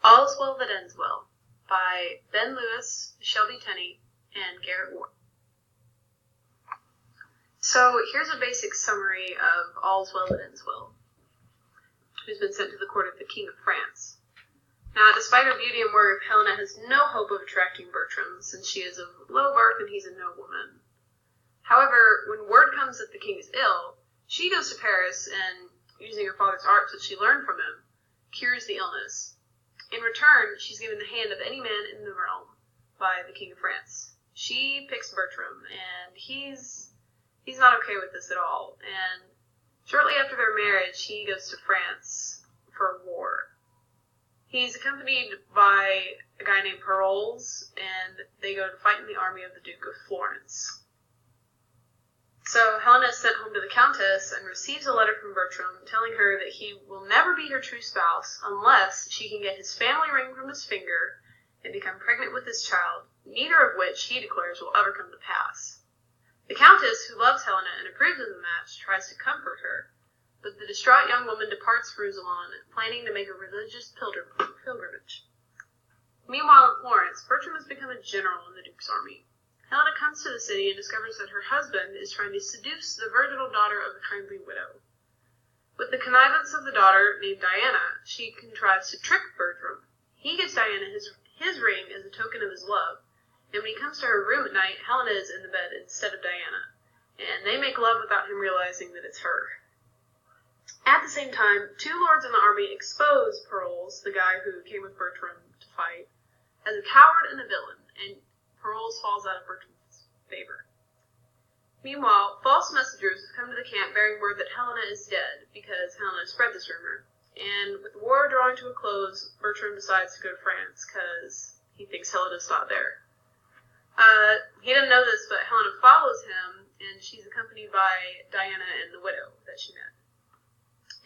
All's Well That Ends Well by Ben Lewis, Shelby Tenney, and Garrett. So here's a basic summary of All's Well That Ends Well, who's been sent to the court of the King of France. Now, despite her beauty and worth, Helena has no hope of attracting Bertram, since she is of low birth and he's a nobleman. However, when word comes that the king is ill, she goes to Paris and, using her father's arts that she learned from him, cures the illness. In return, she's given the hand of any man in the realm by the King of France. She picks Bertram, and he's not okay with this at all. And shortly after their marriage, he goes to France for war. He's accompanied by a guy named Paroles, and they go to fight in the army of the Duke of Florence. So Helena is sent home to the Countess and receives a letter from Bertram telling her that he will never be her true spouse unless she can get his family ring from his finger and become pregnant with his child, neither of which he declares will ever come to pass. The Countess, who loves Helena and approves of the match, tries to comfort her, but the distraught young woman departs for Rousillon, planning to make a religious pilgrimage. Meanwhile in Florence, Bertram has become a general in the Duke's army. Helena comes to the city and discovers that her husband is trying to seduce the virginal daughter of a kindly widow. With the connivance of the daughter, named Diana, she contrives to trick Bertram. He gives Diana his ring as a token of his love, and when he comes to her room at night, Helena is in the bed instead of Diana, and they make love without him realizing that it's her. At the same time, two lords in the army expose Paroles, the guy who came with Bertram to fight, as a coward and a villain, and Paroles falls out of Bertram's favor. Meanwhile, false messengers have come to the camp bearing word that Helena is dead, because Helena spread this rumor. And with the war drawing to a close, Bertram decides to go to France, because he thinks Helena's not there. He didn't know this, but Helena follows him, and she's accompanied by Diana and the widow that she met.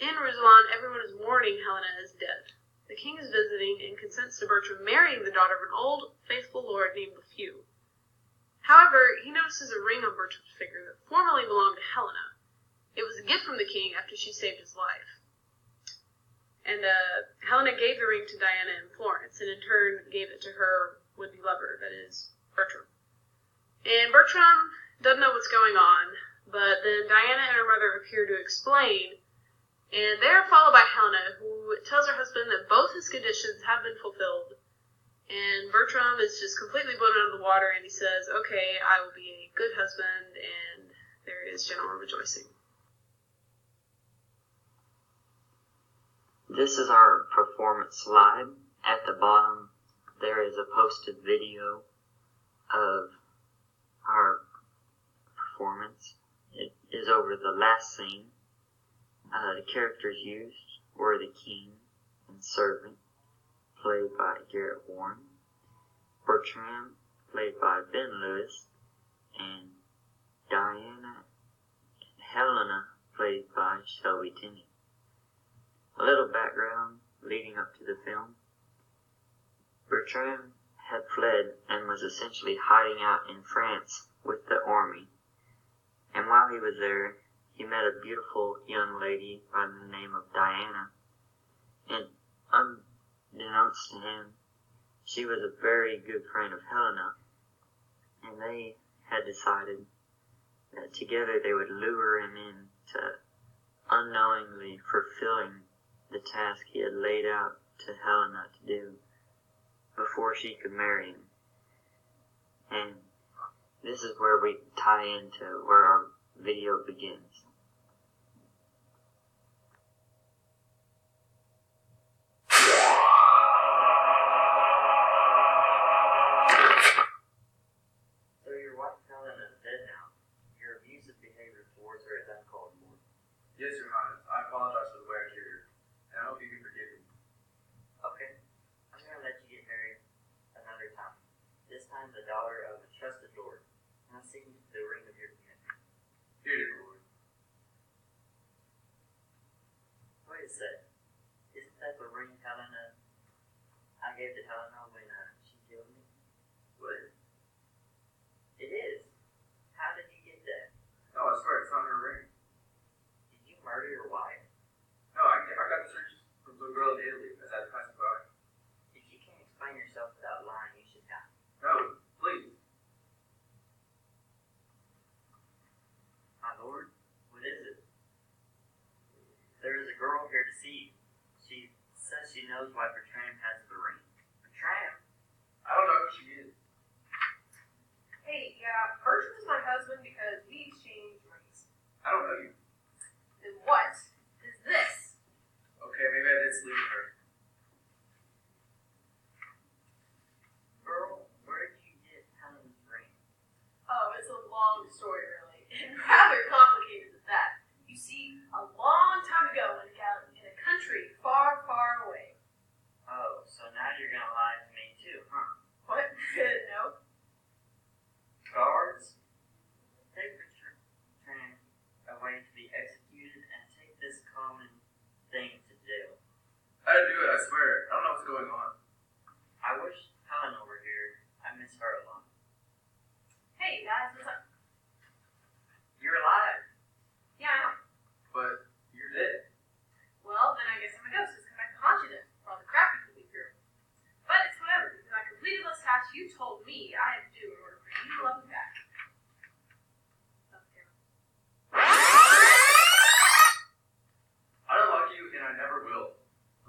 In Rousillon, everyone is mourning Helena is dead. The king is visiting and consents to Bertram marrying the daughter of an old, faithful lord named Lefeu. However, he notices a ring on Bertram's finger that formerly belonged to Helena. It was a gift from the king after she saved his life. And Helena gave the ring to Diana in Florence, and in turn gave it to her would-be lover, that is, Bertram. And Bertram doesn't know what's going on, but then Diana and her mother appear to explain, and they are followed by Helena, who tells her husband that both his conditions have been fulfilled. And Bertram is just completely blown out of the water, and he says, okay, I will be a good husband, and there is general rejoicing. This is our performance slide. At the bottom, there is a posted video of our performance. It is over the last scene. The characters used were the king and servant, played by Garrett, Bertram, played by Ben Lewis, and Diana and Helena, played by Shelby Tenney. A little background leading up to the film. Bertram had fled and was essentially hiding out in France with the army, and while he was there, he met a beautiful young lady by the name of Diana, and unbeknownst to him, she was a very good friend of Helena, and they had decided that together they would lure him into unknowingly fulfilling the task he had laid out to Helena to do before she could marry him. And this is where we tie into where our video begins. So your wife Helena is dead now. Your abusive behavior towards her is uncalled for. Yes, Your Highness. I apologize for the way I treated her, and I hope you can forgive me. Okay. I'm going to let you get married another time. This time the daughter of a trusted lord. And I'm seeking the ring of your commitment. Here, dear Lord. Wait a sec. Isn't that the ring Helena I gave to Helena when she killed me? What? It is. How did you get that? No, I swear it's not her ring. Did you murder your wife? No, I got this ring from some girl in Italy as I passed by. Did deceived. She says she knows why Bertram has the ring. Bertram? I don't know who she is. Hey, yeah, Bertram is my husband because we exchanged rings. I don't know you. Then what is this? Okay, maybe I did sleep with her. Girl, where did you get Helen's ring? Oh, it's a long story, really, and rather complicated at that. You see, a long time ago in a country far, far away. Oh, so now you're gonna lie to me too, huh? What? No. Guards, take Bertram away to be executed and take this common thing to jail. I didn't do it, I swear. I don't know what's going on. I wish Helen over here. I miss her a lot. Hey, guys, what's up? You're alive. Yeah, I know. But you're dead. Well, then I guess I'm a ghost. Just come back to haunt you then, for all the crap you put me through. But it's whatever, because I completed those tasks you told me I had to do in order for you to love me back. I don't like you, and I never will.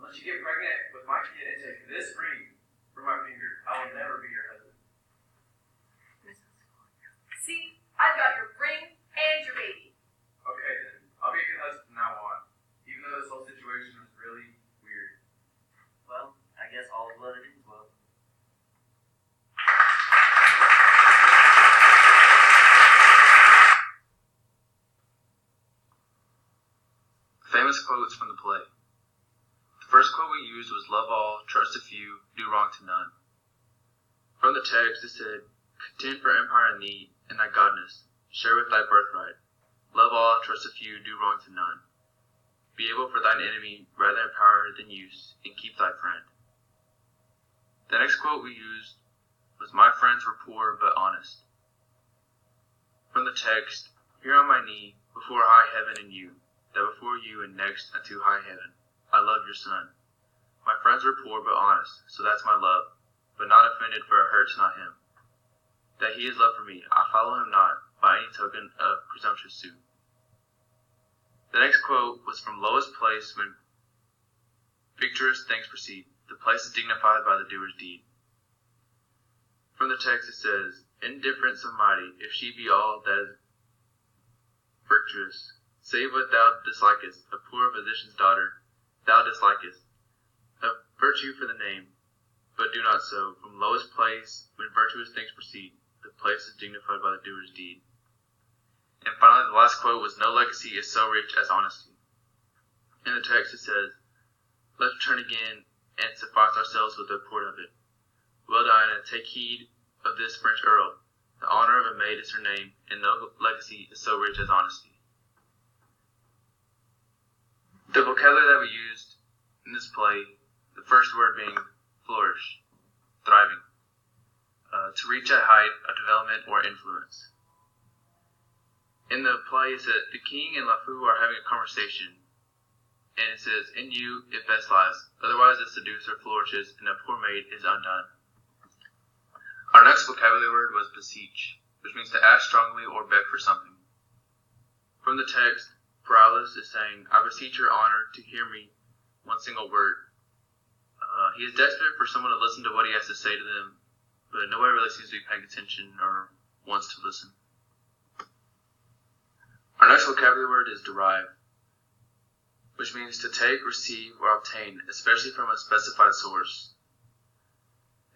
Unless you get pregnant with my kid and take this ring from my finger, I will never be your husband. See, I've got your ring and your baby. Okay, then. I'll be a good husband from now on. Even though this whole situation was really weird. Well, I guess all is well that ends well. Famous quotes from the play. The first quote we used was, "Love all, trust a few, do wrong to none." From the text, it said, "Contend for empire and need, and thy godness, share with thy birthright. Love all, trust a few, do wrong to none. Be able for thine enemy rather in power than use, and keep thy friend." The next quote we used was, "My friends were poor but honest." From the text, "Here on my knee, before high heaven and you, that before you and next unto high heaven, I love your son. My friends were poor but honest, so that's my love, but not offended for it hurts not him. That he is love for me, I follow him not by any token of presumptuous suit." The next quote was from Lois' place when victorious things proceed. The place is dignified by the doer's deed. From the text it says, "Indifference of mighty, if she be all that is virtuous, save what thou dislikest, a poor physician's daughter, thou dislikest, of virtue for the name, but do not so. From lowest place, when virtuous things proceed, the place is dignified by the doer's deed." And finally, the last quote was, "No legacy is so rich as honesty." In the text it says, "Let's return again and suffice ourselves with the report of it. Well, Diana, take heed of this French earl. The honor of a maid is her name, and no legacy is so rich as honesty." The vocabulary that we used in this play, the first word being flourish, thriving, to reach a height of development or influence. In the play, it says the king and LeFou are having a conversation, and it says, "In you it best lies, otherwise the seducer flourishes and a poor maid is undone." Our next vocabulary word was beseech, which means to ask strongly or beg for something. From the text, Paralis is saying, "I beseech your honor to hear me one single word." He is desperate for someone to listen to what he has to say to them, but nobody really seems to be paying attention or wants to listen. Our next vocabulary word is derive, which means to take, receive, or obtain, especially from a specified source.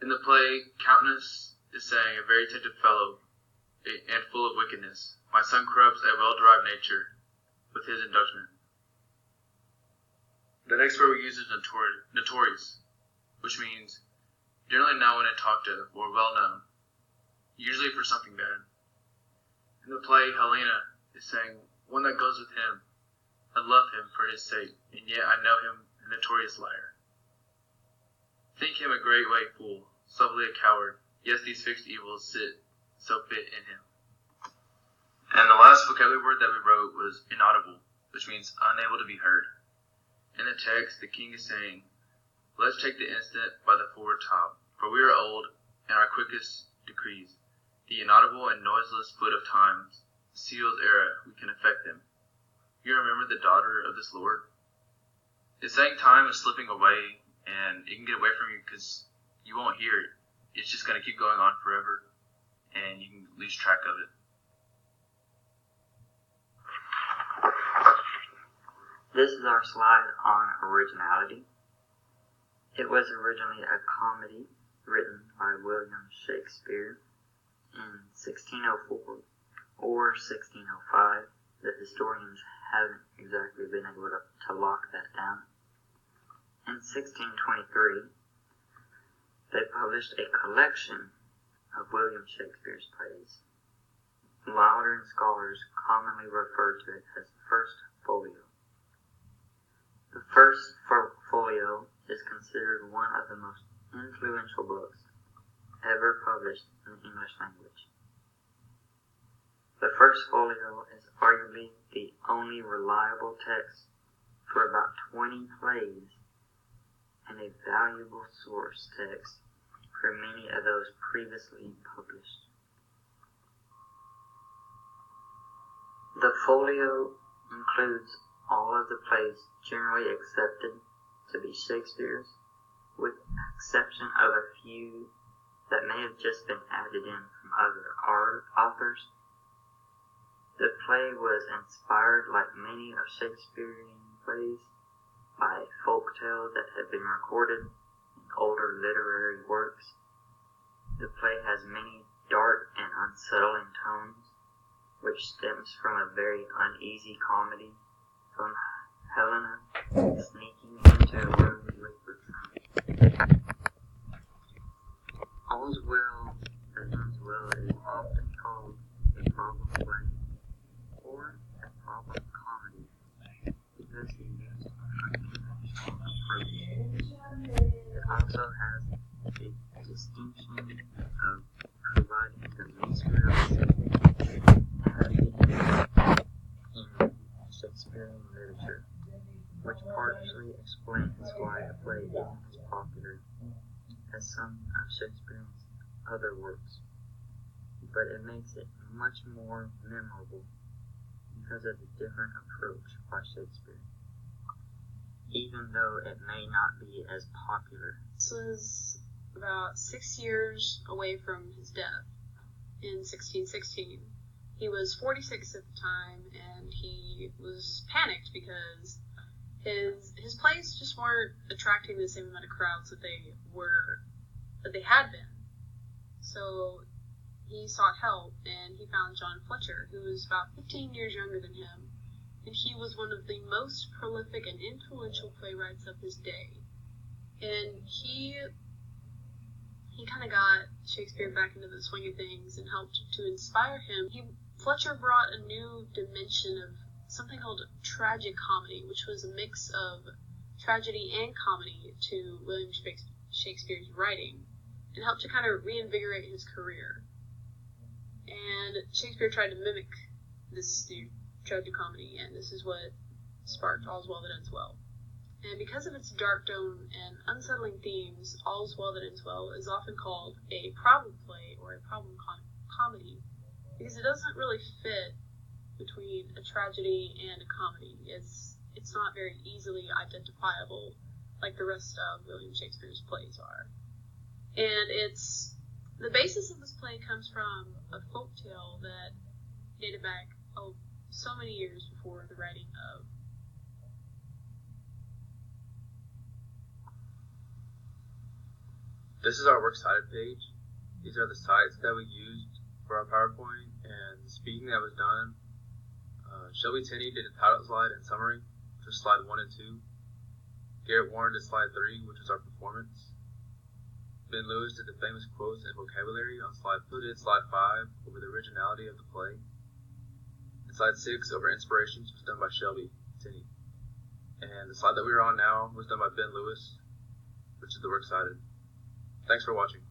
In the play, Countess is saying, "A very tempted fellow, and full of wickedness. My son corrupts a well-derived nature with his inducement." The next word we use is notorious, which means generally known and talked of, or well known, usually for something bad. In the play, Helena is saying, "One that goes with him, I love him for his sake, and yet I know him a notorious liar. Think him a great way fool, subtly a coward, yes these fixed evils sit so fit in him." And the last vocabulary word that we wrote was inaudible, which means unable to be heard. In the text, the king is saying, "Let's take the instant by the forward top, for we are old, and our quickest decrees, the inaudible and noiseless foot of times, seals ere we can affect them. You remember the daughter of this lord? It's saying time is slipping away, and it can get away from you because you won't hear it. It's just going to keep going on forever, and you can lose track of it. This is our slide on originality. It was originally a comedy written by William Shakespeare in 1604 or 1605. The historians haven't exactly been able to lock that down. In 1623, they published a collection of William Shakespeare's plays. Modern scholars commonly refer to it as the First Folio. The First Folio is considered one of the most influential books ever published in the English language. The First Folio is arguably the only reliable text for about 20 plays and a valuable source text for many of those previously published. The folio includes all of the plays generally accepted to be Shakespeare's, with the exception of a few that may have just been added in from other authors. The play was inspired, like many of Shakespearean plays, by a folk tale that had been recorded in older literary works. The play has many dark and unsettling tones, which stems from a very uneasy comedy from Helena sneaking into a room with her. All's Well That Ends Well is often called a problem play or a problem comedy because it uses an unconventional approach. It also has a distinction of providing the least realistic in Shakespearean literature, which partially explains why the play isn't as popular as some of Shakespeare's other works, but it makes it much more memorable because of the different approach by Shakespeare, even though it may not be as popular. This was about 6 years away from his death in 1616. He was 46 at the time, and he was panicked because his plays just weren't attracting the same amount of crowds that they had been. So he sought help, and he found John Fletcher, who was about 15 years younger than him, and he was one of the most prolific and influential playwrights of his day. And he kind of got Shakespeare back into the swing of things and helped to inspire him. Fletcher brought a new dimension of something called tragic comedy, which was a mix of tragedy and comedy to William Shakespeare's writing, and helped to kind of reinvigorate his career. And Shakespeare tried to mimic this new tragic comedy, and this is what sparked All's Well That Ends Well. And because of its dark tone and unsettling themes, All's Well That Ends Well is often called a problem play or a problem comedy, because it doesn't really fit between a tragedy and a comedy. It's not very easily identifiable like the rest of William Shakespeare's plays are. And the basis of this play comes from a folk tale that dated back so many years before the writing of. This is our works cited page. These are the sites that we used for our PowerPoint and the speaking that was done. Shelby Tenney did a title slide and summary, which was slide 1 and 2. Garrett Warren did slide 3, which was our performance. Ben Lewis did the famous quotes and vocabulary on slide 2. Did slide 5 over the originality of the play. And slide 6 over inspirations was done by Shelby Tenney. And the slide that we are on now was done by Ben Lewis, which is the works cited. Thanks for watching.